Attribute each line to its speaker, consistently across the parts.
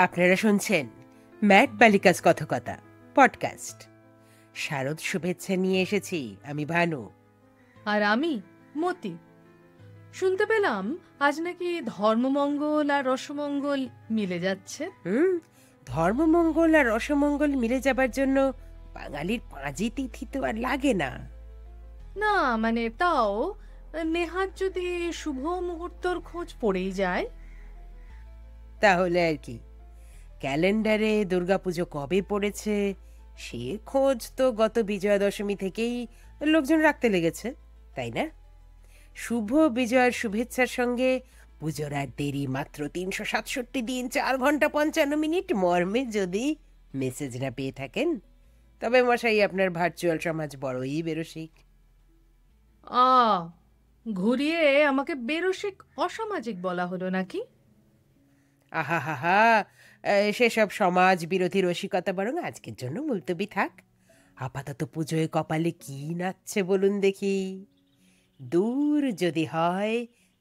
Speaker 1: আপনারা শুনছেন mat বালিকাস কথকতা podcast. শারদ শুভেচ্ছা নিয়ে এসেছি আমি ভানু।
Speaker 2: আর আমি মতি। শুনতে পেলাম আজ নাকি ধর্মমঙ্গল আর রসমঙ্গল মিলে যাচ্ছে।
Speaker 1: ধর্মমঙ্গল আর রসমঙ্গল মিলে যাবার জন্য বাঙালির পাঁজি তিথি তো আর লাগে না।
Speaker 2: না মানে তাও নেহাত যদি শুভ মুহূর্তর খোঁজ পড়েই যায়
Speaker 1: তাহলে আর কি, ক্যালেন্ডারে দুর্গাপুজো কবে পড়েছে সে খোঁজ তো গত বিজয়া দশমী থেকেই লোকজন রাখতে লেগেছে, তাই না? শুভ বিজয়ার শুভেচ্ছার সঙ্গে পুজোর আর দেরি মাত্র 367 দিন 4 ঘন্টা 55 মিনিট মর্মে যদি মেসেজ না পেয়ে থাকেন, তবে মশাই আপনার ভার্চুয়াল সমাজ বড়ই বেরসিক।
Speaker 2: আ ঘুরিয়ে আমাকে বেরসিক অসামাজিক বলা হলো নাকি?
Speaker 1: আহা হা হা, সেসব সমাজ বিরোধী রসিকতা বরং আজকের জন্য মুলতবি থাক। আপাতত পুজোয় কপালে কি নাচছে বলুন দেখি। দূর যদি হয়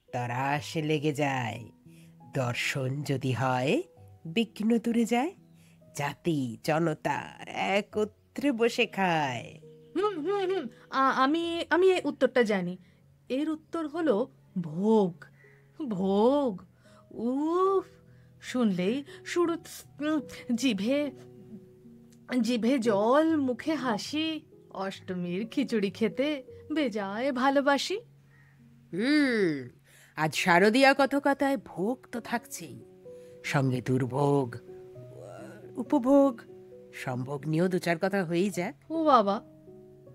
Speaker 1: তরাস লেগে যায়, দর্শন যদি হয় বিঘ্ন দূরে যায়, জাতি জনতা একত্রে বসে খায়।
Speaker 2: হুম হুম হুম আমি আমি এই উত্তরটা জানি। এর উত্তর হলো ভোগ। ভোগ, উফ, শুনলেই শুরু জিভে জিভে জল, মুখে হাসি। অষ্টমীর খিচুড়ি খেতে বেজায় ভালোবাসি।
Speaker 1: হুম আজ শারদীয়া কথকতায় ভোগ তো থাকছেই, সঙ্গে দুর্ভোগ, উপভোগ, সম্ভোগ নিয়েও দু চার কথা হয়েই যায়।
Speaker 2: ও বাবা,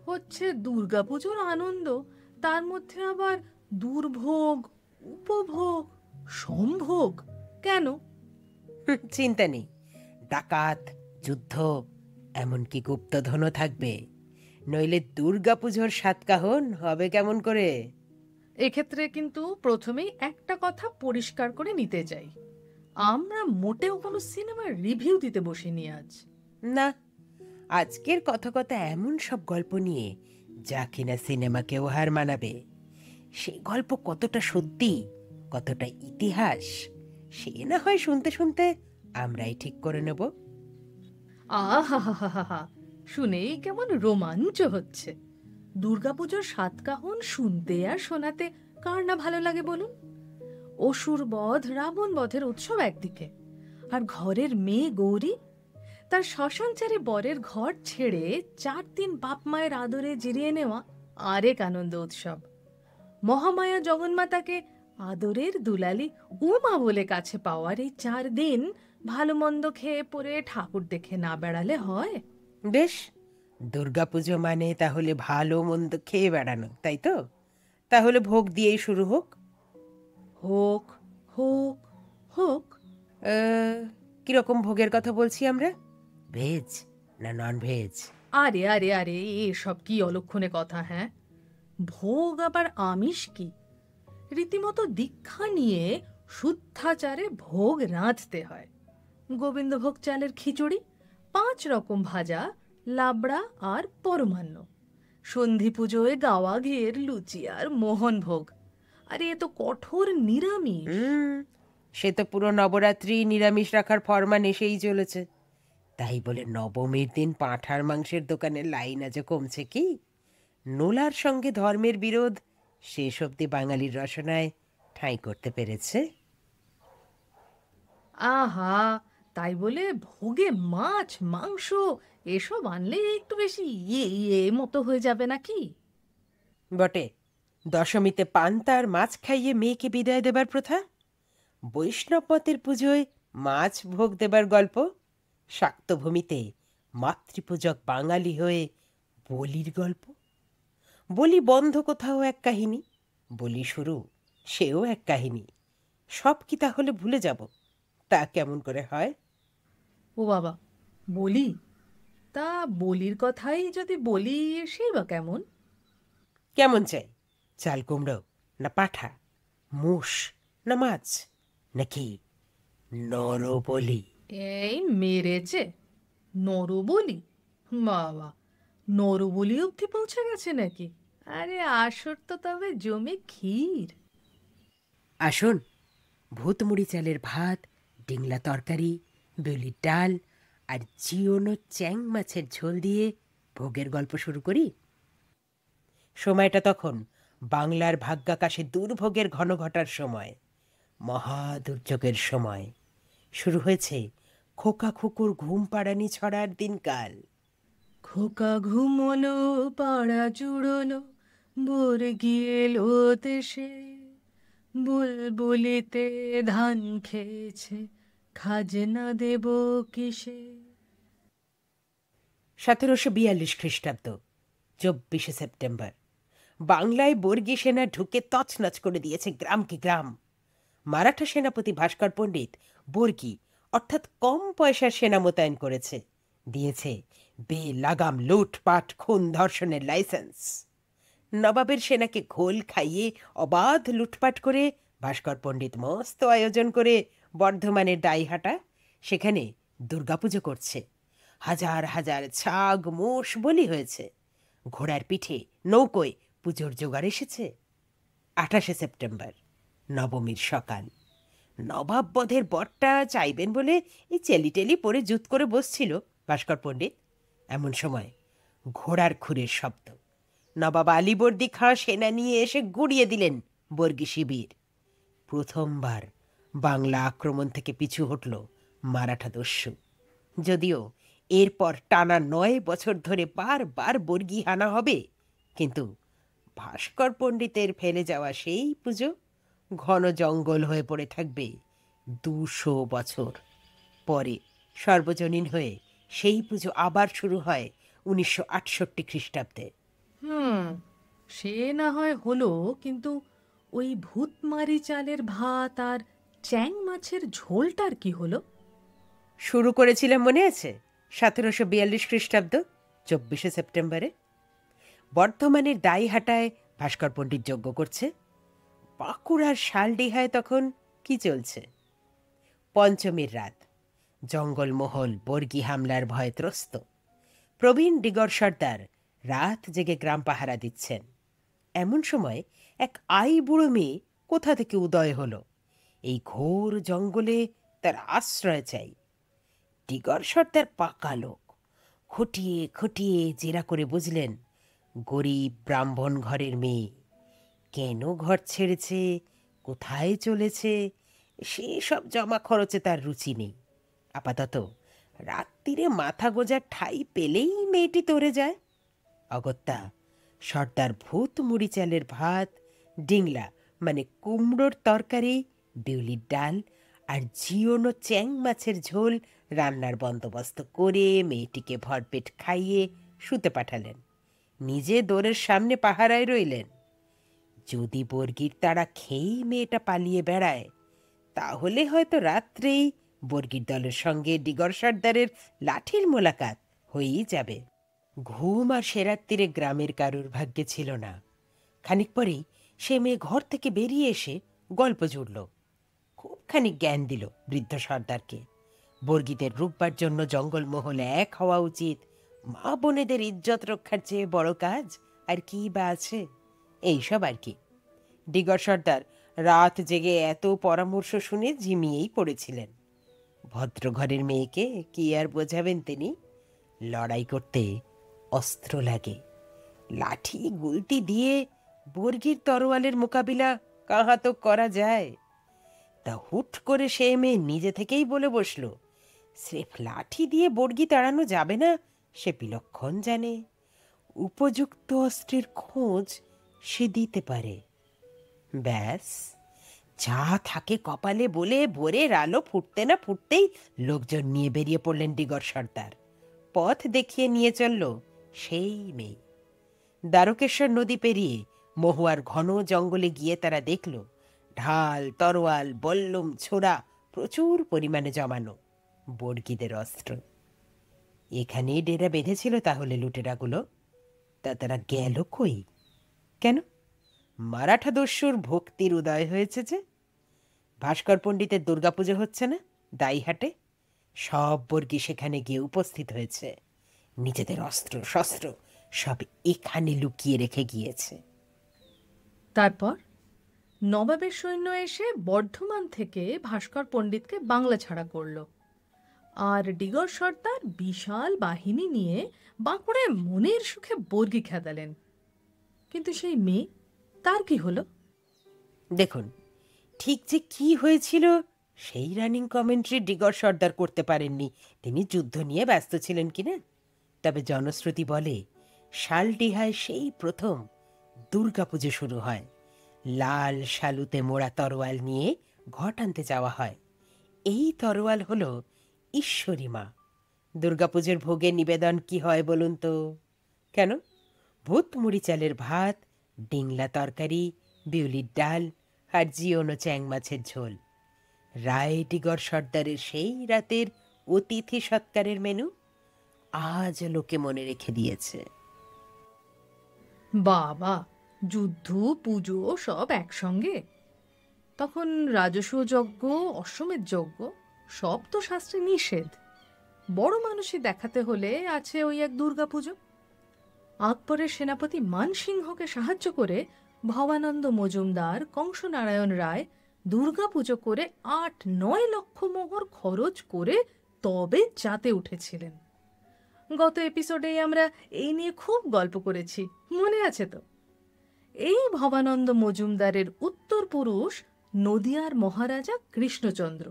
Speaker 2: হচ্ছে দুর্গাপুজোর আনন্দ, তার মধ্যে আবার দুর্ভোগ, উপভোগ, সম্ভোগ কেন?
Speaker 1: চিন্তা নেই, ডাকাত, যুদ্ধ, এমনকি গুপ্তধনও থাকবে, নইলে দুর্গাপুজোর সাতকাহন হবে কেমন করে?
Speaker 2: এক্ষেত্রে কিন্তু প্রথমেই একটা কথা পরিষ্কার করে নিতে চাই, আমরা মোটেও কোনো সিনেমার রিভিউ দিতে বসিনি আজ।
Speaker 1: না, আজকের কথকতা এমন সব গল্প নিয়ে যা কিনা সিনেমাকেও হার মানাবে। সে গল্প কতটা সত্যি, কতটা ইতিহাস, সে না হয় শুনতে শুনতে আমরাই ঠিক করে নেব।
Speaker 2: আহা, শুনেই কেমন রোমাঞ্চ হচ্ছে। দুর্গাপুজোর সাতকাহন শুনতে আর শোনাতে কার না ভালো লাগে বলুন? অসুর বধ, রাবণ বধের উৎসব একদিকে, আর ঘরের মেয়ে গৌরী তার শ্মশানচারী বরের ঘর ছেড়ে 4 দিন বাপ মায়ের আদরে জিরিয়ে নেওয়া আরেক আনন্দ উৎসব। মহামায়া জগন্মাতাকে আদরের দুলালি উমা বলে কাছে পাওয়ার এই 4 দিন ভালো মন্দ খেয়ে পরে ঠাকুর দেখে না বেড়ালে হয়?
Speaker 1: বেশ, দুর্গাপুজো মানে তাহলে ভালো মন্দ খেয়ে বেড়ানো, তাই তো? তাহলে ভোগ দিয়েই শুরু হোক।
Speaker 2: হোক, হোক, হোক।
Speaker 1: কিরকম ভোগের কথা বলছি আমরা? ভেজ না নন ভেজ?
Speaker 2: আরে আরে আরে, এসব কি অলক্ষণে কথা! হ্যাঁ, ভোগ আবার আমিষ কি? রীতিমতো দীক্ষা নিয়ে শুদ্ধাচারে ভোগ রাঁধতে হয়। গোবিন্দভোগ চালের খিচুড়ি, 5 রকম ভাজা, লাবড়া আর পরমান্ন, সন্ধি পুজোয় গাওয়া ঘিয়ের লুচি আর মোহনভোগ। আরে এ তো কঠোর নিরামিষ।
Speaker 1: সে তো পুরো নবরাত্রি নিরামিষ রাখার ফরমান এসেই চলেছে। তাই বলে নবমীর দিন পাঁঠার মাংসের দোকানের লাইন আজ কমছে কি? নোলার সঙ্গে ধর্মের বিরোধ শেষ অবধি বাঙালির রসনায় ঠাঁই করতে পেরেছে।
Speaker 2: আহা, তাই বলে ভোগে মাছ মাংস এসব আনলে একটু বেশি ইয়ে মতো হয়ে যাবে নাকি?
Speaker 1: বটে, দশমীতে পান্তা আর মাছ খাইয়ে মেয়েকে বিদায় দেবার প্রথা, বৈষ্ণব মতের পুজোয় মাছ ভোগ দেবার গল্প, শাক্তভূমিতে মাতৃপূজক বাঙালি হয়ে বলির গল্প, বলি বন্ধ কোথাও এক কাহিনী, বলি শুরু সেও এক কাহিনী, সব কি তাহলে ভুলে যাব? তা কেমন করে হয়?
Speaker 2: ও বাবা, বলি? তা বলির কথাই যদি বলি, সেই বা কেমন?
Speaker 1: কেমন চাই? চাল কুমড়ো না পাঠা, মুষ না মাছ, নাকি নরবলি?
Speaker 2: এই মেরেছে! নরবলি? বাবা, নরবলি অবধি পৌঁছে গেছে নাকি? আরে আসর তো তবে জমে ক্ষীর।
Speaker 1: আসুন, ভূতমুড়ি চালের ভাত, ডিংলা তরকারি, বিউলির ডাল আর জিওনো চ্যাং মাছের ঝোল দিয়ে ভোগের গল্প শুরু করি। সময়টা তখন বাংলার ভাগ্যাকাশে দুর্ভোগের ঘন ঘটার সময়, মহা দুর্যোগের সময়। শুরু হয়েছে খোকা খুকুর ঘুম পাড়ানি ছড়ার দিনকাল।
Speaker 2: খোকা ঘুমোলো, পাড়া জুড়োলো, বর্গি এলো দেশে, বুলবুলিতে ধান খেয়েছে, খাজনা দেব কিসে।
Speaker 1: 1742 খ্রিস্টাব্দ, 24শে সেপ্টেম্বর। বাংলায় বর্গী সেনা ঢুকে তছনছ করে দিয়েছে গ্রামকে গ্রাম। মারাঠা সেনাপতি ভাস্কর পণ্ডিত বর্গী অর্থাৎ কম পয়সার সেনা মোতায়েন করেছে, দিয়েছে বেলাগাম লুটপাট খুন ধর্ষণের লাইসেন্স। নবাবের সেনাকে ঘোল খাইয়ে অবাধ লুটপাট করে ভাস্কর পণ্ডিত মস্ত আয়োজন করে বর্ধমানের দাইহাটা সেখানে দুর্গাপুজো করছে। হাজার হাজার ছাগ মোষ বলি হয়েছে। ঘোড়ার পিঠে নৌকোয় পুজোর জোগাড় এসেছে। 28শে সেপ্টেম্বর, নবমীর সকাল। নবাব বধের বরটা চাইবেন বলে এই চেলিটেলি পরে জুত করে বসছিল ভাস্কর পণ্ডিত। এমন সময় ঘোড়ার খুরের শব্দ। নবাব আলীবর্দী খাঁ সেনা নিয়ে এসে গুড়িয়ে দিলেন বর্গী শিবির। প্রথমবার বাংলা আক্রমণ থেকে পিছু হটল মারাঠা দস্যু। যদিও এরপর টানা 9 বছর ধরে বারবার বর্গী হানা হবে, কিন্তু ভাস্কর পণ্ডিতের ফেলে যাওয়া সেই পুজো ঘন জঙ্গল হয়ে পড়ে থাকবে 200 বছর পরে। সর্বজনীন হয়ে সেই পুজো আবার শুরু হয় 1968 খ্রিস্টাব্দে।
Speaker 2: সে না হয় হলো, কিন্তু ওই ভূতমারি চালের ভাত আর চ্যাং মাছের ঝোলটার কি হলো?
Speaker 1: শুরু করেছিলাম মনে আছে 1742 খ্রিস্টাব্দ, 24শে সেপ্টেম্বরে। বর্ধমানের দাইহাটায় ভাস্কর পণ্ডিত যজ্ঞ করছে। বাঁকুড়ার শালডিহায় তখন কি চলছে? পঞ্চমীর রাত। জঙ্গলমহল বর্গী হামলার ভয়ে ত্রস্ত। প্রবীণ ডিগর সর্দার রাত জেগে গ্রাম পাহারা দিচ্ছেন। এমন সময় এক বুড়ো মেয়ে কোথা থেকে উদয় হলো। এই ঘোর জঙ্গলে তার আশ্রয় চাই। ডিগর সর্দার পাকা লোক। খুঁটিয়ে খুঁটিয়ে জেরা করে বুঝলেন গরিব ব্রাহ্মণ ঘরের মেয়ে। কেন ঘর ছেড়েছে, কোথায় চলেছে, সেসব জমা খরচে তার রুচি নেই। আপাতত রাত্রিরে মাথা গোজার ঠাই পেলেই মেয়েটি তরে যায়। অগত্যা সর্দার ভূত মুড়ি চালের ভাত, ডিংলা মানে কুমড়োর তরকারি, বিউলির ডাল আর জিওনো চ্যাং মাছের ঝোল রান্নার বন্দোবস্ত করে মেয়েটিকে ভরপেট খাইয়ে শুতে পাঠালেন। নিজে দোরের সামনে পাহারায় রইলেন। যদি বর্গীর তারা খেয়েই মেয়েটা পালিয়ে বেড়ায়, তাহলে হয়তো রাত্রেই বর্গীর দলের সঙ্গে ডিগর সর্দারের লাঠির মোলাকাত হয়েই যাবে। ঘুম আর সেরাত্রিরে গ্রামের কারুর ভাগ্যে ছিল না। খানিক পরেই সে মেয়ে ঘর থেকে বেরিয়ে এসে গল্প জুড়ল। খুব খানিক জ্ঞান দিল বৃদ্ধ সর্দারকে। বর্গীদের রূপবার জন্য জঙ্গলমহলে এক হওয়া উচিত। মা বোনেদের ইজ্জত রক্ষার চেয়ে বড় কাজ আর কি বা আছে, এইসব আর কি। ডিগর সর্দার রাত জেগে এত পরামর্শ শুনে ঝিমিয়েই পড়েছিলেন। ভদ্র ঘরের মেয়েকে কি আর বোঝাবেন তিনি? লড়াই করতে অস্ত্র লাগে। লাঠি গুলতি দিয়ে বর্গীর তরোয়ালের মোকাবিলা কাহা তো করা যায়। তা হুট করে সে মেয়ে নিজে থেকেই বলে বসল, স্রেফ লাঠি দিয়ে বর্গী তাড়ানো যাবে না, সে বিলক্ষণ জানে। উপযুক্ত অস্ত্রের খোঁজ সে দিতে পারে। ব্যাস, যা থাকে কপালে বলে ভোরের আলো ফুটতে না ফুটতেই লোকজন নিয়ে বেরিয়ে পড়লেন ডিগর সর্দার। পথ দেখিয়ে নিয়ে চলল সেই মেয়ে। দ্বারকেশ্বর নদী পেরিয়ে মহুয়ার ঘন জঙ্গলে গিয়ে তারা দেখল ঢাল, তরোয়াল, বল্লম, ছোড়া প্রচুর পরিমাণে জমানো বর্গীদের অস্ত্র। এখানেই ডেরা বেঁধেছিল তাহলে লুটেরাগুলো। তা তারা গেল কই? কেন? মারাঠা দস্যুর ভক্তির উদয় হয়েছে যে। ভাস্কর পণ্ডিতের দুর্গাপুজো হচ্ছে না দাইহাটে? সব বর্গী সেখানে গিয়ে উপস্থিত হয়েছে। নিজেদের অস্ত্র শস্ত্র সব এখানে লুকিয়ে রেখে গিয়েছে।
Speaker 2: তারপর নবাবের সৈন্য এসে বর্ধমান থেকে ভাস্কর পণ্ডিতকে বাংলা ছাড়া করল। আর ডিগর সর্দার বিশাল বাহিনী নিয়ে বাঁকুড়ে মনের সুখে বর্গি খেদালেন। কিন্তু সেই মেয়ে, তার কি হলো?
Speaker 1: দেখুন, ঠিক যে কি হয়েছিল সেই রানিং কমেন্ট্রি ডিগর সর্দার করতে পারেননি। তিনি যুদ্ধ নিয়ে ব্যস্ত ছিলেন কিনা। তবে জনশ্রুতি বলে শালডিহায় সেই প্রথম দুর্গাপুজো শুরু হয়। লাল শালুতে মোড়া তরোয়াল নিয়ে ঘট আনতে যাওয়া হয়। এই তরোয়াল হলো ঈশ্বরী মা। দুর্গাপুজোর ভোগে নিবেদন কি হয় বলুন তো? কেন? ভূত মুড়ি চালের ভাত, ডিংলা তরকারি, বিউলির ডাল আর জিওনো চ্যাং মাছের ঝোল। রায়ডিগর সর্দারের সেই রাতের অতিথি সৎকারের মেনু আজ লোকে মনে রেখে দিয়েছে।
Speaker 2: বাবা, যুদ্ধ পুজো সব একসঙ্গে! তখন রাজস্ব যজ্ঞ, অশ্বমেধ যজ্ঞ সব তো শাস্ত্রে নিষেধ। বড় মানুষই দেখাতে হলে আছে ওই এক দুর্গাপুজো। আকবরের সেনাপতি মানসিংহকে সাহায্য করে ভবানন্দ মজুমদার, কংসনারায়ণ রায় দুর্গাপুজো করে ৮-৯ লক্ষ মোহর খরচ করে তবে চাতে উঠেছিলেন। গত এপিসোডেই আমরা এই নিয়ে খুব গল্প করেছি, মনে আছে তো? এই ভবানন্দ মজুমদারের উত্তর পুরুষ নদিয়ার মহারাজা কৃষ্ণচন্দ্র।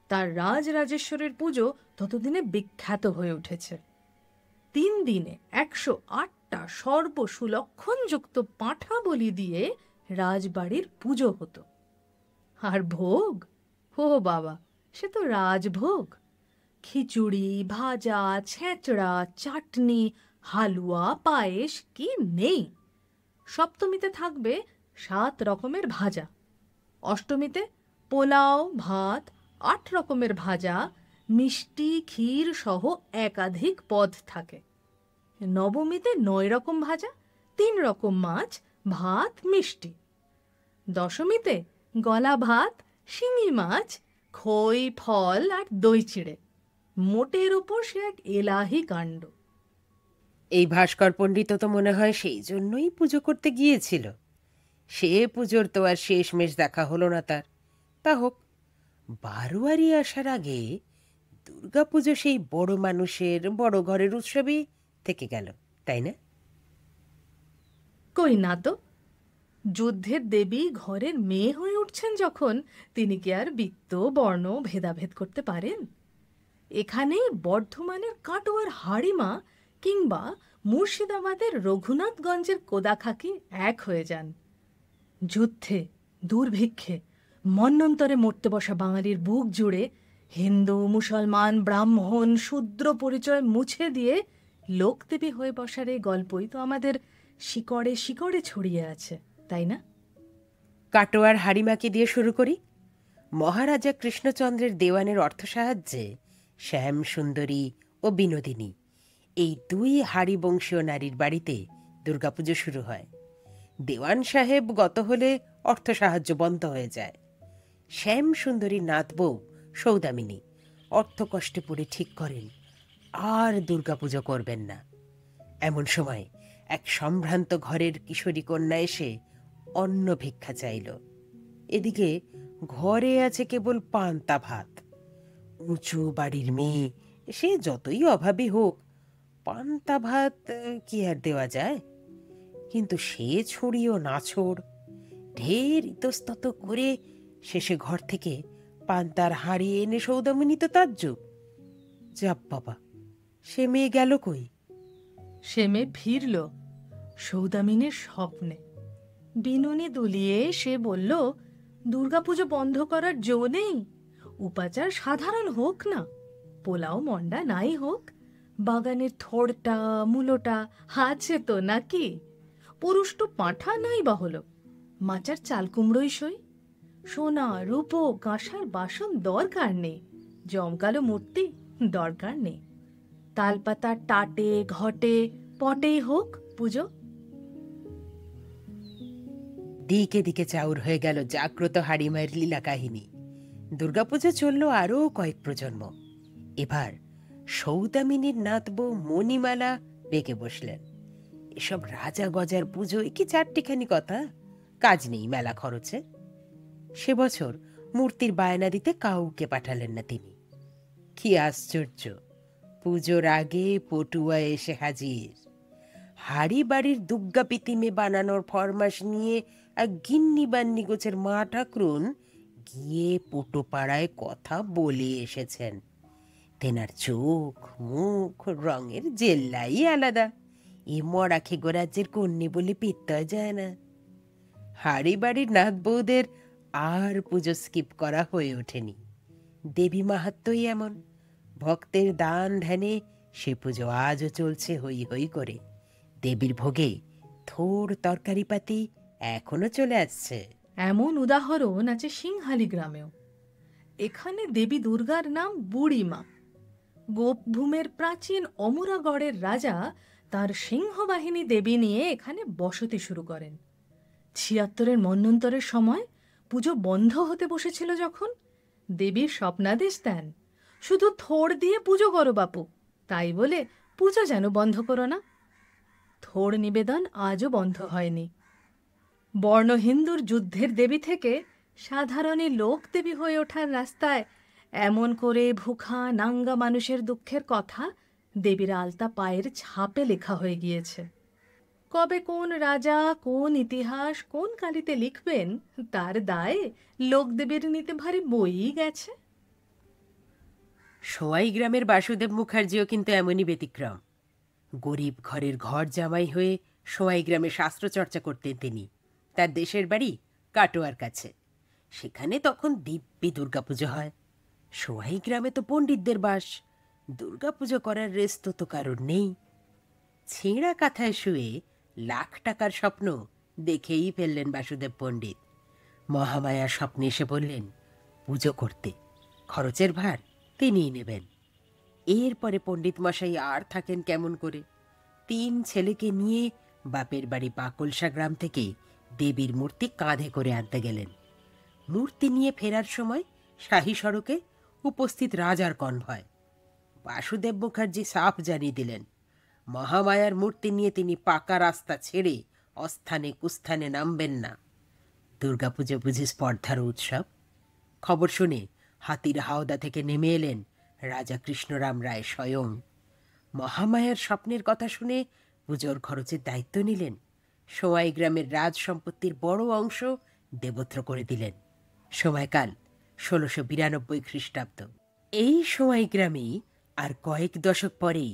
Speaker 2: তার রাজরাজেশ্বরের পুজো ততদিনে বিখ্যাত হয়ে উঠেছে। ৩ দিনে ১০৮টা সর্বসুলক্ষণযুক্ত পাঁঠা বলি দিয়ে রাজবাড়ির পুজো হতো। আর ভোগ, ও বাবা, সে তো রাজভোগ! খিচুড়ি, ভাজা, ছেঁচড়া, চাটনি, হালুয়া, পায়েস কি নেই! সপ্তমীতে থাকবে ৭ রকমের ভাজা, অষ্টমীতে পোলাও, ভাত, ৮ রকমের ভাজা, মিষ্টি, ক্ষীর সহ একাধিক পদ থাকে। নবমীতে ৯ রকম ভাজা, ৩ রকম মাছ, ভাত, মিষ্টি। দশমীতে গলা ভাত, শিঙি মাছ, খই, ফল আর দই চিড়ে। মোটের ওপর সে এক এলাহি কাণ্ড।
Speaker 1: এই ভাস্কর পণ্ডিত তো মনে হয় সেই জন্যই পুজো করতে গিয়েছিল। সে পুজোর তো আর শেষমেশ দেখা হলো না তার। তা হোক, বারোয়ারি আসার আগে দুর্গাপুজো সেই বড় মানুষের বড় ঘরের উৎসবই থেকে গেল, তাই না?
Speaker 2: কই না তো! যুদ্ধের দেবী ঘরের মেয়ে হয়ে উঠছেন যখন, তিনি কি আর বিত্ত বর্ণ ভেদাভেদ করতে পারেন? এখানেই বর্ধমানের কাটোয়ার হাড়িমা কিংবা মুর্শিদাবাদের রঘুনাথগঞ্জের কোদাখাকি এক হয়ে যান। যুদ্ধে, দুর্ভিক্ষে, মন্বন্তরে মরতে বসা বাঙালির বুক জুড়ে হিন্দু, মুসলমান, ব্রাহ্মণ, শূদ্র পরিচয় মুছে দিয়ে লোকদেবী হয়ে বসার এই গল্পই তো আমাদের শিকড়ে শিকড়ে ছড়িয়ে আছে, তাই না?
Speaker 1: কাটোয়ার হাড়িমাকে দিয়ে শুরু করি। মহারাজা কৃষ্ণচন্দ্রের দেওয়ানের অর্থ সাহায্যে শ্যাম সুন্দরী ও বিনোদিনী, এই ২ হাড়ি বংশীয় নারীর বাড়িতে দুর্গাপুজো শুরু হয়। দেওয়ান সাহেব গত হলে অর্থ সাহায্য বন্ধ হয়ে যায়। শ্যাম সুন্দরী নাত বউ সৌদামিনী অর্থ কষ্টে পড়ে ঠিক করেন আর দুর্গাপুজো করবেন না। এমন সময় এক সম্ভ্রান্ত ঘরের কিশোরী কন্যা এসে অন্ন ভিক্ষা চাইল। এদিকে ঘরে আছে কেবল পান্তা ভাত। উঁচু বাড়ির মেয়ে, সে যতই অভাবী হোক, পান্তা ভাত কি আর দেওয়া যায়? কিন্তু সে ছড়িও নাছোড়, ঢের ইতস্তত করে শেষে ঘর থেকে পান্তার হাঁড়ি এনে সৌদামিনী তো তাজ্জব। যাপ বাবা, সে মেয়ে গেল কই?
Speaker 2: সে মেয়ে ফিরল সৌদামিনীর স্বপ্নে। বিনুনি দুলিয়ে সে বলল, দুর্গাপুজো বন্ধ করার জো নেই। উপাচার সাধারণ হোক না, পোলাও মন্ডা নাই হোক, বাগানের থোড়টা মূলোটা আছে তো নাকি? পুরুষ্ট পাঁঠা নাই বা হলো, মাচার চাল কুমড়োই সই। সোনা রূপো কাঁসার বাসন দরকার নেই, জমকালো মূর্তি দরকার নেই। তালপাতার টাটে ঘটে পটেই হোক পুজো।
Speaker 1: দিকে দিকে চাউর হয়ে গেল জাগ্রত হাড়িমায়ের লীলা কাহিনী। দুর্গাপুজো চলল আরও কয়েক প্রজন্ম। এবার সৌদামিনীর নাত বউ মণিমালা বেঁকে বসলেন। এসব রাজা গজার পুজো কি 4টিখানি কথা, কাজ নেই মেলা খরচে। সে বছর মূর্তির বায়না দিতে কাউকে পাঠালেন না তিনি। কি আশ্চর্য, পুজোর আগে পটুয়া এসে হাজির। হাড়ি বাড়ির দুগ্গা পিতিমে বানানোর ফরমাস নিয়ে এক গিন্নি বান্নি গোছের মা ঠাকরুন গিয়ে পটুপাড়ায় কথা বলে এসেছেন। তেনার চোখ মুখ রঙের জেল্লাই আলাদা। এ মরা খেগো রাজ্যের কন্যে বলে পিত্তয় যায় না। হাড়ি বাড়ির নাথ বৌদের আর পুজো স্কিপ করা হয়ে ওঠেনি। দেবী মাহাত্ম্যই এমন, ভক্তের দান ধ্যানে সে পুজো আজও চলছে হই হই করে। দেবীর ভোগে থোড় তরকারিপাতি এখনো চলে আসছে।
Speaker 2: এমন উদাহরণ আছে সিংহালি গ্রামেও। এখানে দেবী দুর্গার নাম বুড়িমা। গোপভূমের প্রাচীন অমরাগড়ের রাজা তার সিংহবাহিনী দেবী নিয়ে এখানে বসতি শুরু করেন। ৭৬-এর মন্বন্তরের সময় পুজো বন্ধ হতে বসেছিল যখন, দেবীর স্বপ্নাদেশ দেন, শুধু থোড় দিয়ে পুজো করো বাপু, তাই বলে পুজো যেন বন্ধ করো না। থোড় নিবেদন আজও বন্ধ হয়নি। বর্ণ হিন্দুর যুদ্ধের দেবী থেকে সাধারণী লোক দেবী হয়ে ওঠার রাস্তায় এমন করে ভুখা নাঙ্গা মানুষের দুঃখের কথা দেবীর আলতা পায়ের ছাপে লেখা হয়ে গিয়েছে। কবে কোন রাজা কোন ইতিহাস কোন কালিতে লিখবেন তার দায়ে লোকদেবীর নিতে ভারী বইই গেছে।
Speaker 1: সোয়াই গ্রামের বাসুদেব মুখার্জিও কিন্তু এমনই ব্যতিক্রম। গরিব ঘরের ঘর জামাই হয়ে সোয়াই গ্রামে শাস্ত্র চর্চা করতেন তিনি। তার দেশের বাড়ি কাটোয়ার কাছে। সেখানে তখন দিব্যি দুর্গাপুজো হয়। সোয়াই গ্রামে তো পণ্ডিতদের বাস, দুর্গাপুজো করার রেস্ত তো কারোর নেই। ছেঁড়া কাঁথায় শুয়ে লাখ টাকার স্বপ্ন দেখেই ফেললেন বাসুদেব পণ্ডিত। মহামায়া স্বপ্নে এসে বললেন পুজো করতে, খরচের ভার তিনিই নেবেন। এরপরে পণ্ডিত মশাই আর থাকেন কেমন করে? ৩ ছেলেকে নিয়ে বাপের বাড়ি পাকলসা গ্রাম থেকে দেবীর মূর্তি কাঁধে করে আনতে গেলেন। মূর্তি নিয়ে ফেরার সময় শাহী সড়কে উপস্থিত রাজার কনভয়। বাসুদেব মুখার্জি সাফ জানিয়ে দিলেন মহামায়ার মূর্তি নিয়ে তিনি পাকা রাস্তা ছেড়ে অস্থানে কুস্থানে নামবেন না। দুর্গাপুজো বুঝি স্পর্ধার উৎসব? খবর শুনে হাতির হাওদা থেকে নেমে এলেন রাজা কৃষ্ণরাম রায় স্বয়ং। মহামায়ার স্বপ্নের কথা শুনে পুজোর খরচের দায়িত্ব নিলেন। সোয়াই গ্রামের রাজ সম্পত্তির বড় অংশ দেবত্র করে দিলেন। সময়কাল ১৬৯২ খ্রিস্টাব্দ। এই সোয়াই গ্রামেই আর কয়েক দশক পরেই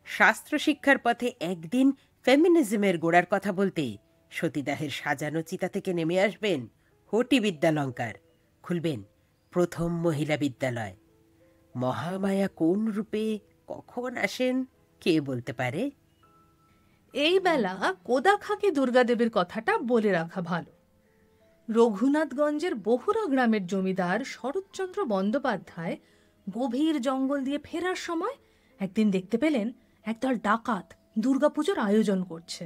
Speaker 1: শাস্ত্র শিক্ষার পথে একদিন ফেমিনিজমের গোড়ার কথা বলতে সতীদাহের সাজানো চিতা থেকে নেমে আসবেন হটি বিদ্যালঙ্কার, খুলবেন প্রথম মহিলা বিদ্যালয়। মহামায়া কোন রূপে কখন আসেন কে বলতে পারে?
Speaker 2: এই বেলা কোদাখাকি দুর্গাদেবীর কথাটা বলে রাখা ভালো। রঘুনাথগঞ্জের বহুরা গ্রামের জমিদার শরৎচন্দ্র বন্দ্যোপাধ্যায় গভীর জঙ্গল দিয়ে ফেরার সময় একদিন দেখতে পেলেন একদল ডাকাত দুর্গাপুজোর আয়োজন করছে।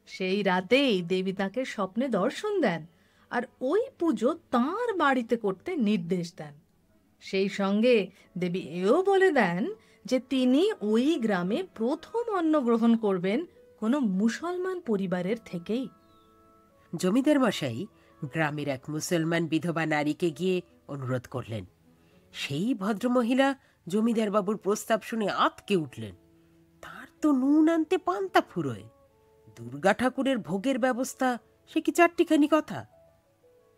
Speaker 2: সেই রাতেই দেবী তাকে স্বপ্নে দর্শন দেন আর ওই পুজো তাঁর বাড়িতে করতে নির্দেশ দেন। সেই সঙ্গে দেবী এও বলে দেন যে তিনি ওই গ্রামে প্রথম অন্ন গ্রহণ করবেন কোনো মুসলমান পরিবারের থেকেই।
Speaker 1: জমিদার মশাই গ্রামের এক মুসলমান বিধবা নারীকে গিয়ে অনুরোধ করলেন। সেই ভদ্রমহিলা জমিদার বাবুর প্রস্তাব শুনে আঁতকে উঠলেন। তার তো নুন আনতে পান্তা ফুরোয়। দুর্গা ঠাকুরের ভোগের ব্যবস্থা সে কি চারটিখানি কথা?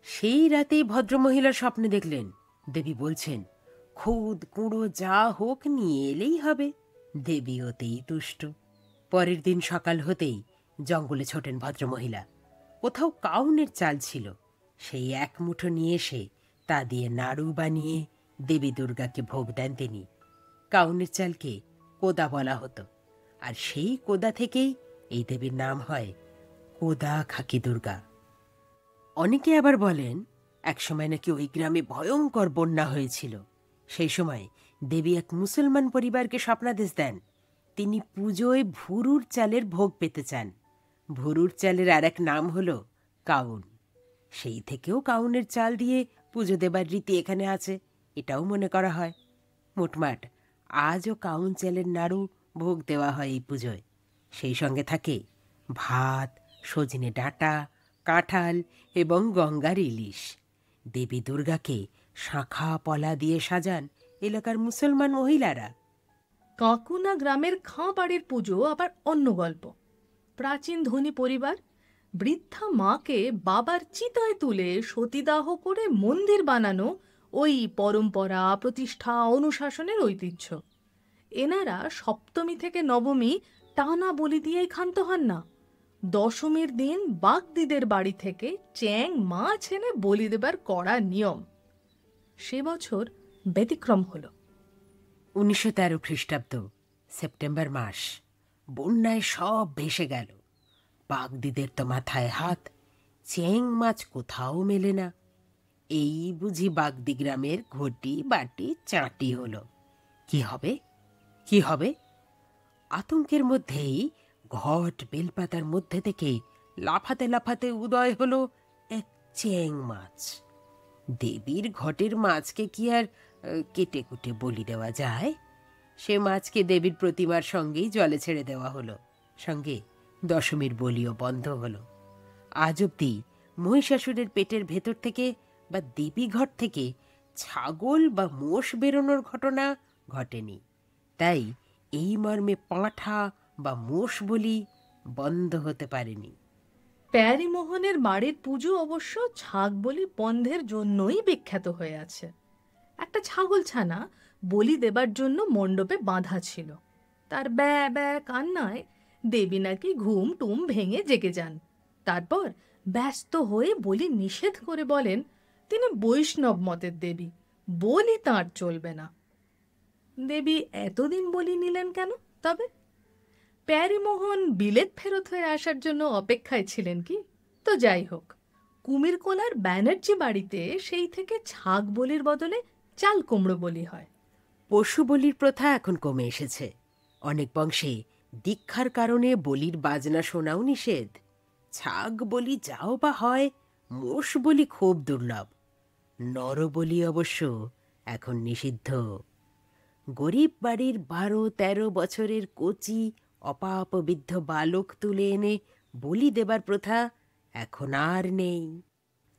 Speaker 1: সেই রাতেই ভদ্রমহিলার স্বপ্নে দেখলেন দেবী বলছেন খুদ কুঁড়ো যা হোক নিয়ে এলেই হবে। দেবী ওতেই তুষ্ট। পরের দিন সকাল হতেই জঙ্গলে ছোটেন ভদ্রমহিলা। কোথাও কাউনের চাল ছিল, সেই এক মুঠো নিয়ে এসে তা দিয়ে নাড়ু বানিয়ে দেবী দুর্গাকে ভোগ দেন তিনি। কাউনের চালকে কোদা বলা হতো, আর সেই কোদা থেকেই এই দেবীর নাম হয় কোদা খাকি দুর্গা। অনেকে আবার বলেন একসময় নাকি ওই গ্রামে ভয়ঙ্কর বন্যা হয়েছিল। সেই সময় দেবী এক মুসলমান পরিবারকে স্বপ্নাদেশ দেন তিনি পুজোয় ভুরুর চালের ভোগ পেতে চান। ভুরুর চালের আর এক নাম হল কাউন। সেই থেকেও কাউনের চাল দিয়ে পুজো দেবার রীতি এখানে আছে, এটাও মনে করা হয়। মোটমাট আজও কাউন চালের নাড়ু ভোগ দেওয়া হয় এই পুজোয়। সেই সঙ্গে থাকে ভাত, সজনে ডাঁটা, কাঁঠাল এবং গঙ্গার ইলিশ। দেবী দুর্গাকে শাঁখা পলা দিয়ে সাজান এলাকার মুসলমান মহিলারা।
Speaker 2: কাকুনা গ্রামের খাঁ বাড়ির পুজো আবার অন্য গল্প। প্রাচীন ধনী পরিবার, বৃদ্ধা মাকে বাবার চিতায় তুলে সতীদাহ করে মন্দির বানানো ওই পরম্পরা, প্রতিষ্ঠা, অনুশাসনের ঐতিহ্য। এনারা সপ্তমী থেকে নবমী টানা বলি দিয়েই ক্ষান্ত হন না। দশমীর দিন বাগদিদের বাড়ি থেকে চ্যাং মাছ এনে বলি দেবার কড়া নিয়ম। সে বছর ব্যতিক্রম হলো।
Speaker 1: 1913 খ্রিস্টাব্দ, সেপ্টেম্বর মাস। বন্যায় সব ভেসে গেল। বাগদিদের তো মাথায় হাত, চেং মাছ কোথাও মেলে না। এই বুঝি বাগদি গ্রামের ঘটি বাটি চাটি হলো। কি হবে, কি হবে? আতঙ্কের মধ্যেই ঘট বেলপাতার মধ্যে থেকে লাফাতে লাফাতে উদয় হলো এক চেং মাছ। দেবীর ঘটের মাছকে কি আর কেটে কুটে বলি দেওয়া যায়? সে মাছকে দেবীর প্রতিমার সঙ্গেই জলে ছেড়ে দেওয়া হলো। সঙ্গে দশমীর বলিও বন্ধ হলো। আজ অব্দি মহিষাসুরের পেটের ভেতর থেকে বা দেবী ঘর থেকে ছাগল বা মোষ বেরোনোর ঘটনা ঘটেনি। তাই এই মর্মে পাঁঠা বা মোষ বলি বন্ধ হতে পারেনি।
Speaker 2: প্যারীমোহনের বাড়ির পুজো অবশ্য ছাগ বলি বন্ধের জন্যই বিখ্যাত হয়ে আছে। একটা ছাগল ছানা বলি দেবার জন্য মণ্ডপে বাঁধা ছিল। তার ব্যা ব্যা কান্নায় দেবী নাকি ঘুম টুম ভেঙে জেগে যান। তারপর ব্যস্ত হয়ে বলি নিষেধ করে বলেন তিনি বৈষ্ণব মতের দেবী, বলি তাঁর চলবে না। দেবী এতদিন বলি নিলেন কেন তবে? প্যারীমোহন বিলেত ফেরত হয়ে আসার জন্য অপেক্ষায় ছিলেন কি? তো যাই হোক, কুমিরকোলার ব্যানার্জি বাড়িতে সেই থেকে ছাগ বলির বদলে চাল কুমড়ো বলি হয়।
Speaker 1: পশু বলির প্রথা এখন কমে এসেছে। অনেক বংশে দীক্ষার কারণে বলির বাজনা শোনাও নিষেধ। ছাগ বলি যাও বা হয়, মোষ বলি খুব দুর্লভ। নর বলি অবশ্য এখন নিষিদ্ধ। গরিব বাড়ির 12-13 বছরের কচি অপাপবিদ্ধ বালক তুলে এনে বলি দেবার প্রথা এখন আর নেই।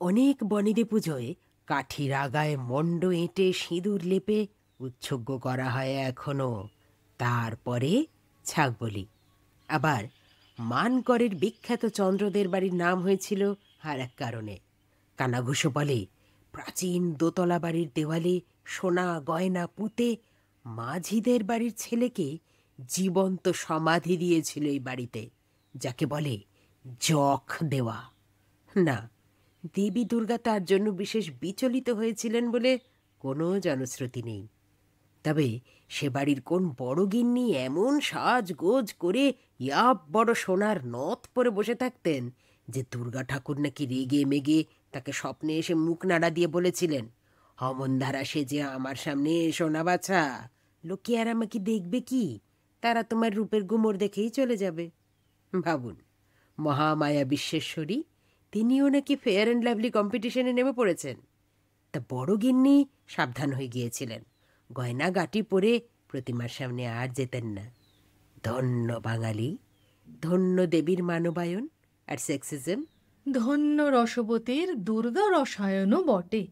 Speaker 1: অনেক বনেদি পুজোয় কাঠির আগায় মণ্ড এঁটে সিঁদুর লেপে উৎসর্গ করা হয় এখনো। তারপরে ছাগ বলি। আবার মানকরের বিখ্যাত চন্দ্রদের বাড়ির নাম হয়েছিল আর এক কারণে। কানাঘুষো বলে প্রাচীন দোতলা বাড়ির দেওয়ালে সোনা গয়না পুঁতে মাঝিদের বাড়ির ছেলেকে জীবন্ত সমাধি দিয়েছিল এই বাড়িতে, যাকে বলে জখ দেওয়া। না, দেবী দুর্গা তার জন্য বিশেষ বিচলিত হয়েছিলেন বলে কোনো জনশ্রুতি নেই। তবে সে বাড়ির কোন বড় গিন্নি এমন সাজগোজ করে ইয়াব বড় সোনার নথ পরে বসে থাকতেন যে দুর্গা ঠাকুর নাকি রেগে মেগে তাকে স্বপ্নে এসে মুখ নাড়া দিয়ে বলেছিলেন, অমনধারা সেজে আমার সামনে এসো না বাছা, লোকে আর আমাকে দেখবে কি? তারা তোমার রূপের গুমর দেখেই চলে যাবে। ভাবুন, মহামায়া বিশ্বেশ্বরী তিনিও নাকি ফেয়ার অ্যান্ড লাভলি কম্পিটিশনে নেমে পড়েছেন। তা বড় গিন্নি সাবধান হয়ে গিয়েছিলেন, গয়না গাটি পরে প্রতিমার সামনে আর যেতেন না। ধন্য বাঙালি, ধন্য দেবীর মানবায়ন আর সেক্সিজম।
Speaker 2: ধন্য রসবতীর দুর্গা রসায়নও বটে।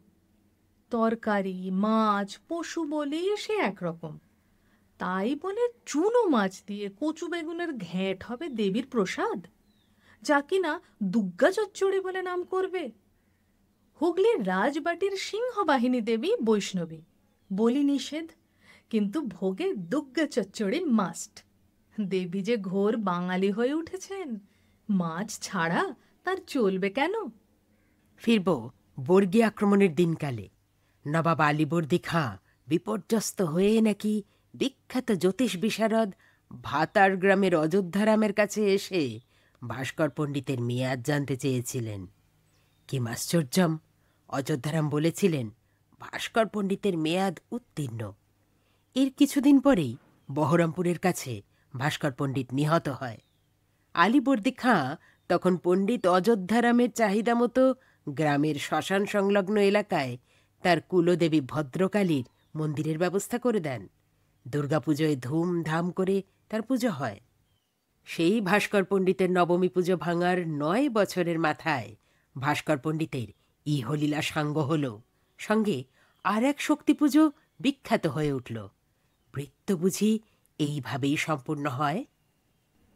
Speaker 2: তরকারি, মাছ, পশু বলি সে একরকম। তাই বলে চুনো মাছ দিয়ে কচু বেগুনের ঘ্যাঁট হবে দেবীর প্রসাদ, যা কিনা দুর্গা চচ্চড়ি বলে নাম করবে? হুগলির রাজবাটির সিংহবাহিনী দেবী বৈষ্ণবী, বলি নিষেধ, কিন্তু ভোগে দুর্গা চচ্চড়ি মাস্ট। দেবী যে ঘোর বাঙালি হয়ে উঠেছেন, মাছ ছাড়া তার চলবে কেন?
Speaker 1: ফিরব বর্গী আক্রমণের দিনকালে। নবাব আলীবর্দী খাঁ বিপর্যস্ত হয়ে নাকি বিখ্যাত জ্যোতিষ বিশারদ ভাতার গ্রামের অযোধ্যারামের কাছে এসে ভাস্কর পণ্ডিতের মেয়াদ জানতে চেয়েছিলেন। কি আশ্চর্যম! অযোধ্যারাম বলেছিলেন ভাস্কর পণ্ডিতের মেয়াদ উত্তীর্ণ। এর কিছুদিন পরেই বহরমপুরের কাছে ভাস্কর পণ্ডিত নিহত হয়। আলীবর্দী খাঁ তখন পণ্ডিত অযোধ্যারামের চাহিদা মতো গ্রামের শ্মশান সংলগ্ন এলাকায় তার কুলদেবী ভদ্রকালীর মন্দিরের ব্যবস্থা করে দেন। দুর্গাপুজোয় ধুমধাম করে তার পুজো হয়। সেই ভাস্কর পণ্ডিতের নবমী পুজো ভাঙার 9 বছরের মাথায় ভাস্কর পণ্ডিতের ইহলীলা সাঙ্গ হল। সঙ্গে আর এক শক্তি পুজো বিখ্যাত হয়ে উঠল। বৃত্ত বুঝি এইভাবেই সম্পূর্ণ হয়?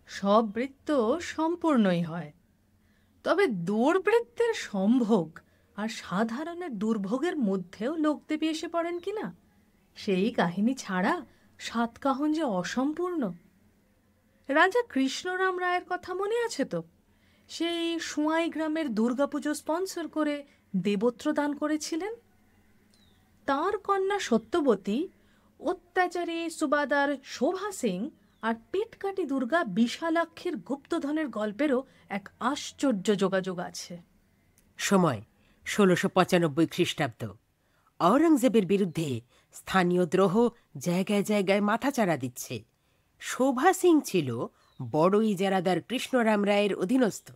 Speaker 2: সব বৃত্ত সম্পূর্ণই হয়, তবে দুর্বৃত্তের সম্ভোগ আর সাধারণের দুর্ভোগের মধ্যেও লোকদেবী এসে পড়েন কিনা সেই কাহিনী ছাড়া সাতকাহন যে অসম্পূর্ণ। রাজা কৃষ্ণরাম রায়ের কথা মনে আছে তো? সেই সুয়াই গ্রামের দুর্গাপুজো স্পন্সর করে দেবত্র দান করেছিলেন। তার কন্যা সত্যবতী, অত্যাচারী সুবাদার শোভা সিং আর পেটকাটি দুর্গা বিশালাক্ষীর গুপ্তধনের গল্পেরও এক আশ্চর্য যোগাযোগ আছে।
Speaker 1: সময় 1695 খ্রিস্টাব্দ। আওরঙ্গজেবের বিরুদ্ধে স্থানীয় দ্রোহ জায়গায় জায়গায় মাথাচাড়া দিচ্ছে। শোভা সিং ছিল বড় ইজারাদার কৃষ্ণরাম রায়ের অধীনস্থ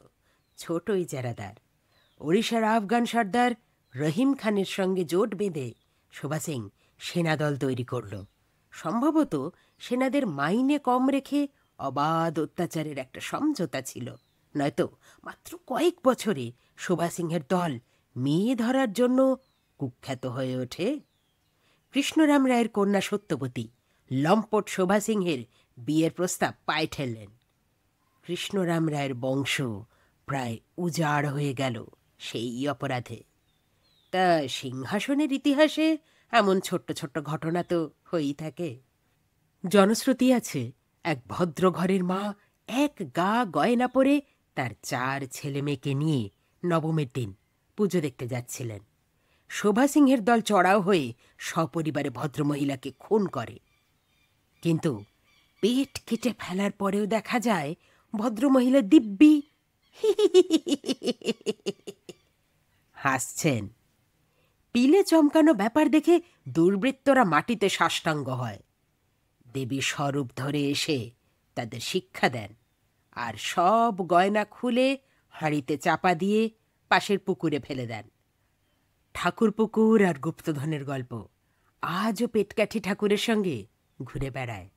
Speaker 1: ছোট ইজারাদার। ওড়িশার আফগান সর্দার রহিম খানের সঙ্গে জোট বেঁধে শোভা সিং সেনাদল তৈরি করল। সম্ভবত সেনাদের মাইনে কম রেখে অবাধ অত্যাচারের একটা সমঝোতা ছিল, নয়তো মাত্র কয়েক বছরে শোভা সিংহের দল মেয়ে ধরার জন্য কুখ্যাত হয়ে ওঠে। কৃষ্ণরাম রায়ের কন্যা সত্যবতী লম্পট শোভা সিংহের বিয়ের প্রস্তাব পায়ে ঠেললেন। কৃষ্ণরাম রায়ের বংশ প্রায় উজাড় হয়ে গেল সেই অপরাধে। তা সিংহাসনের ইতিহাসে এমন ছোট্ট ছোট্ট ঘটনা তো হয়েই থাকে। জনশ্রুতি আছে, এক ভদ্র ঘরের মা এক গা গয়না পরে তার 4 ছেলে মেয়েকে নিয়ে নবমের দিন পুজো দেখতে যাচ্ছিলেন। শোভা সিংহের দল চড়াও হয়ে সপরিবারে ভদ্রমহিলাকে খুন করে, কিন্তু পেট কেটে ফেলার পরেও দেখা যায় ভদ্রমহিলা দিব্যি হাসছেন। পিলে চমকানো ব্যাপার দেখে দুর্বৃত্তরা মাটিতে সাষ্টাঙ্গ হয়। দেবী স্বরূপ ধরে এসে তাদের শিক্ষা দেন, আর সব গয়না খুলে হাঁড়িতে চাপা দিয়ে পাশের পুকুরে ফেলে দেন। ঠাকুর পুকুর আর গুপ্তধনের গল্প আজও পেটকাঠি ঠাকুরের সঙ্গে ঘুরে বেড়ায়।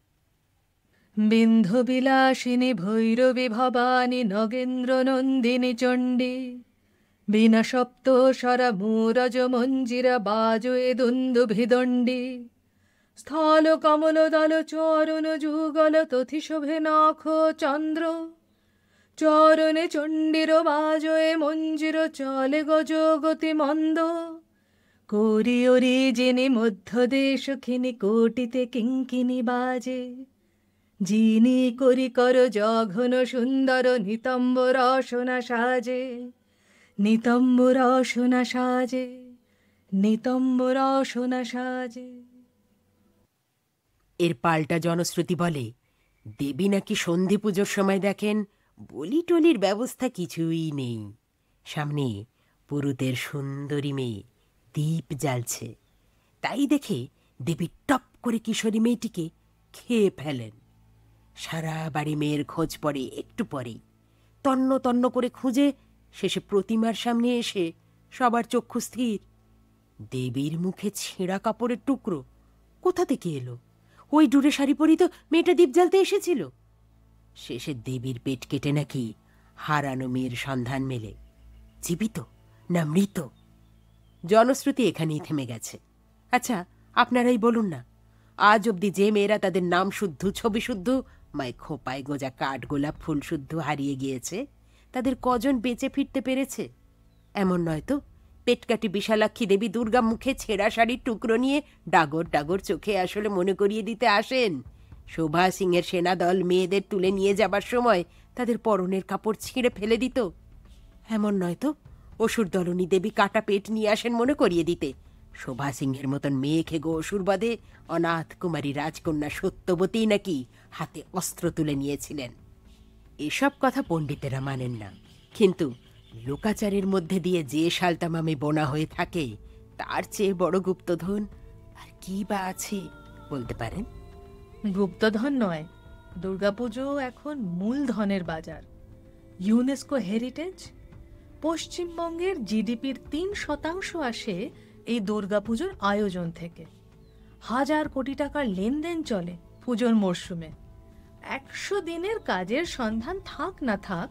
Speaker 2: বিন্ধু বিলাসিনী ভৈরবী ভবানী নগেন্দ্র নন্দিনী চণ্ডী বিনা সপ্ত সরা মুরজ মঞ্জিরা বাজয়ে দুন্দুভিদণ্ডী স্থল কমল দল চরণ যুগল তথি শোভে নখ চন্দ্র চরণে চণ্ডীর বাজয়ে মঞ্জির চলে গজ গতি মন্দ করি ওরি যিনি মধ্য দেশখিনী কোটিতে কিঙ্কিনি বাজে যিনি করি কর জঘন সুন্দর নিতম্বর সোনা সাজে নিতম্বর সোনা সাজে নিতম্বর সোনা সাজে।
Speaker 1: এর পাল্টা জনশ্রুতি বলে দেবী নাকি সন্ধি পুজোর সময় দেখেন বলি টলির ব্যবস্থা কিছুই নেই, সামনে পুরুতের সুন্দরী মেয়ে দীপ জ্বালছে, তাই দেখে দেবী টপ করে কিশোরী মেয়েটিকে খেয়ে ফেলেন। সারা বাড়ি মেয়ের খোঁজ পড়ে একটু পরেই, তন্ন তন্ন করে খুঁজে শেষে প্রতিমার সামনে এসে সবার চক্ষু স্থির। দেবীর মুখে ছেঁড়া কাপড়ের টুকরো কোথা থেকে এলো? ওই ডুরে শাড়ি পরি তো মেয়েটা দীপ জ্বালতে এসেছিল। শেষে দেবীর পেট কেটে নাকি হারানো মেয়ের সন্ধান মেলে। জীবিত না মৃত? জনশ্রুতি এখানেই থেমে গেছে। আচ্ছা, আপনারাই বলুন না, আজ অবধি যে মেয়েরা তাদের নাম শুদ্ধ ছবি শুদ্ধ মায় খোপায় গোজা কাঠ গোলাপ ফুল শুদ্ধ হারিয়ে গিয়েছে, তাদের কজন বেঁচে ফিরতে পেরেছে? এমন নয় তো পেটকাটি বিশালাক্ষী দেবী দুর্গা মুখে ছেঁড়া শাড়ির টুকরো নিয়ে ডাগর ডাগর চোখে আসলে মনে করিয়ে দিতে আসেন শোভা সিংহের সেনা দল মেয়েদের তুলে নিয়ে যাবার সময় তাদের পরনের কাপড় ছিঁড়ে ফেলে দিত? এমন নয় তো অসুর দলনী দেবী কাটা পেট নিয়ে আসেন মনে করিয়ে দিতে শোভা সিংহের মতন মেয়ে খেগো অসুর বাদে অনাথ কুমারী রাজকন্যা সত্যবতী নাকি হাতে অস্ত্র তুলে নিয়েছিলেন? এসব কথা পণ্ডিতেরা মানেন না, কিন্তু লোকাচারের মধ্যে দিয়ে যে শালতামামি বোনা হয়ে থাকে তার চেয়ে বড় গুপ্তধন আর কি বা আছে বলতে পারেন?
Speaker 2: গুপ্তধন নয়, দুর্গাপুজো এখন মূলধনের বাজার। UNESCO heritage. পশ্চিমবঙ্গের জিডিপির 3% আসে এই দুর্গাপুজোর আয়োজন থেকে। 1000 কোটি টাকার লেনদেন চলে পুজোর মরশুমে। 100 দিনের কাজের সন্ধান থাক না থাক,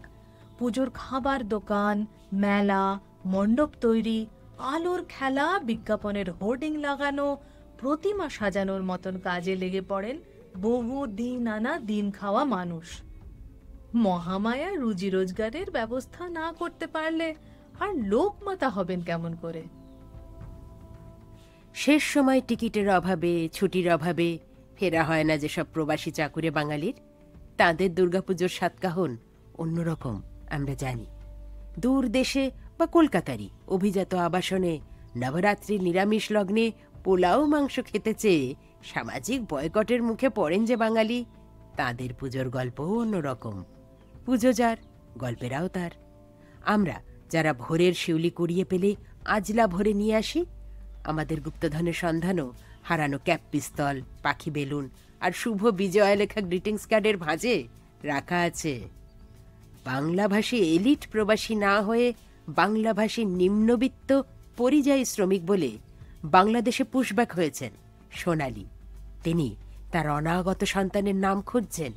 Speaker 2: পুজোর খাবার দোকান, মেলা, মণ্ডপ তৈরি, আলোর খেলা, বিজ্ঞাপনের হোর্ডিং লাগানো, প্রতিমা সাজানোর মতন কাজে লেগে পড়েন বহু দিন আনা দিন খাওয়া মানুষ। মহামায়া রুজি রোজগারের ব্যবস্থা না করতে পারলে আর লোকমাতা হবেন কেমন করে?
Speaker 1: শেষ সময় টিকিটের অভাবে, ছুটির অভাবে ফেরা হয় না যেসব প্রবাসী চাকুরে বাঙালির, তাদের দুর্গাপুজোর সাতকাহন অন্যরকম আমরা জানি। দূর দেশে বা কলকাতারই অভিজাত আবাসনে নবরাত্রির নিরামিষ লগ্নে পোলাও মাংস খেতে চেয়ে সামাজিক বয়কটের মুখে পড়েন যে বাঙালি, তাদের পুজোর গল্পও অন্যরকম। পুজো যার, গল্পেরাও তার। আমরা যারা ভোরের শিউলি কুড়িয়ে পেলে আজলা ভরে নিয়ে আসি, আমাদের গুপ্তধনের সন্ধানও হারানো ক্যাপ পিস্তল, পাখি বেলুন আর শুভ বিজয় লেখা গ্রিটিংস কার্ডের ভাঁজে রাখা আছে। বাংলাভাষী এলিট প্রবাসী না হয়ে বাংলাভাষী নিম্নবিত্ত পরিযায়ী শ্রমিক বলে বাংলাদেশে পুশব্যাক হয়েছেন সোনালি। তিনি তার অনাগত সন্তানের নাম খুঁজছেন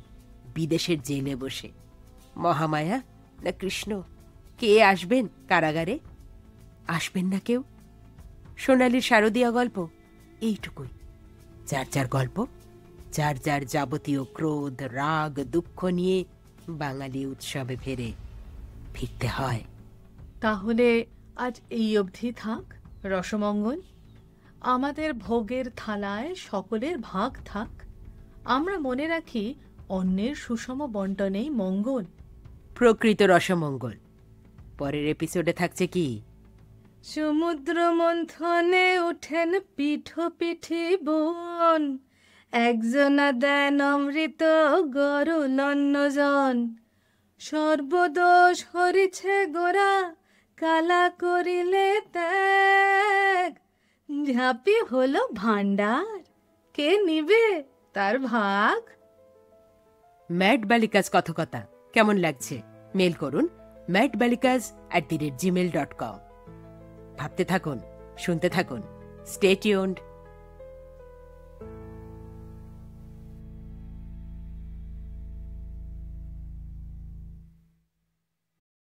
Speaker 1: বিদেশের জেলে বসে। মহামায়া না কৃষ্ণ, কে আসবেন কারাগারে? আসবেন না কেউ। সোনালির শারদীয় গল্প এইটুকুই। যার যার গল্প, যার যার যাবতীয় ক্রোধ, রাগ, দুঃখ নিয়ে বাঙালি উৎসবে ফিরতে হয়।
Speaker 2: তাহলে আজ এই অবধি থাক রসমঙ্গল। আমাদের ভোগের থালায় সকলের ভাগ থাক। আমরা মনে রাখি অন্যের সুষম বন্টনেই মঙ্গল।
Speaker 1: প্রকৃত রসমঙ্গল। পরের এপিসোডে থাকছে কি?
Speaker 2: সমুদ্র মন্থনে ওঠেন পিঠি বোন, একজনা দেন অমৃত গরুল অন্যজন। সর্বদোষ হরিছে গোরা, কালা করিলে ত্যাগ। ঝাঁপি হলো ভাণ্ডার, কে নিবে তার ভাগ?
Speaker 1: ম্যাড বালিকাজ কথকতা কেমন লাগছে? মেল করুন madbalicas@gmail.com। ভাবতে থাকুন, শুনতে থাকুন। Stay tuned.